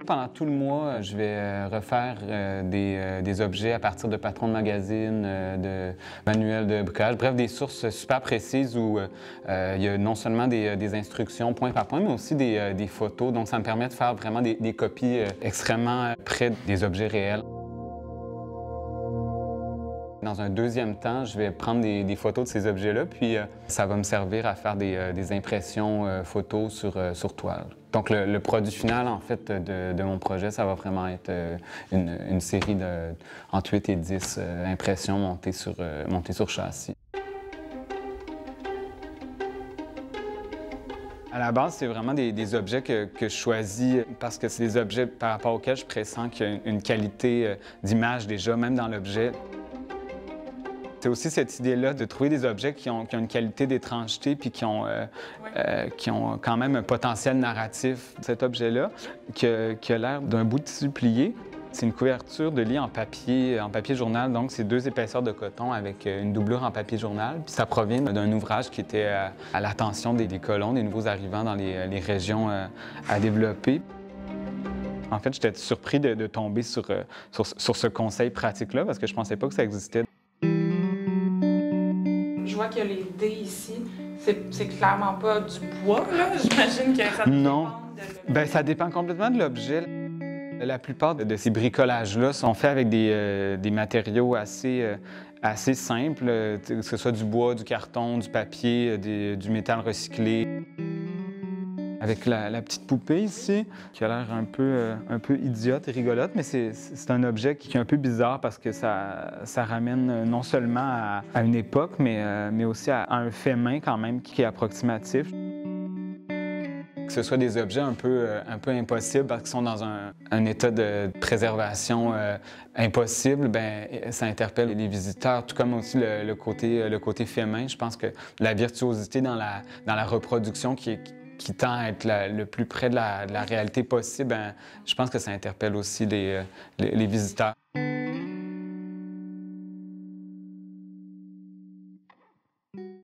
Pendant tout le mois, je vais refaire des objets à partir de patrons de magazines, de manuels de bricolage, bref, des sources super précises où il y a non seulement des instructions point par point, mais aussi des photos. Donc, ça me permet de faire vraiment des copies extrêmement près des objets réels. Dans un deuxième temps, je vais prendre des photos de ces objets-là, puis ça va me servir à faire des impressions photos sur toile. Donc le produit final, en fait, de mon projet, ça va vraiment être une série entre 8 et 10 impressions montées sur châssis. À la base, c'est vraiment des objets que je choisis parce que c'est des objets par rapport auxquels je pressens qu'il y a une qualité d'image déjà, même dans l'objet. C'est aussi cette idée-là de trouver des objets qui ont une qualité d'étrangeté puis qui ont quand même un potentiel narratif. Cet objet-là, qui a l'air d'un bout de tissu plié, c'est une couverture de lit en papier journal. Donc, c'est 2 épaisseurs de coton avec une doublure en papier journal. Puis ça provient d'un ouvrage qui était à l'attention des colons, des nouveaux arrivants dans les régions à développer. En fait, j'étais surpris de tomber sur ce conseil pratique-là parce que je pensais pas que ça existait. Je vois qu'il y a les dés ici. C'est clairement pas du bois, là. J'imagine que ça dépend Non. de l'objet. Bien, ça dépend complètement de l'objet. La plupart de ces bricolages-là sont faits avec des matériaux assez simples, que ce soit du bois, du carton, du papier, du métal recyclé. Avec la petite poupée ici, qui a l'air un peu idiote et rigolote, mais c'est un objet qui est un peu bizarre parce que ça ramène non seulement à une époque, mais aussi à un fait main quand même qui est approximatif. Que ce soit des objets un peu impossibles parce qu'ils sont dans un état de préservation impossible, bien, ça interpelle les visiteurs, tout comme aussi le côté fait main. Je pense que la virtuosité dans la reproduction qui tend à être le plus près de la réalité possible, bien, je pense que ça interpelle aussi les visiteurs.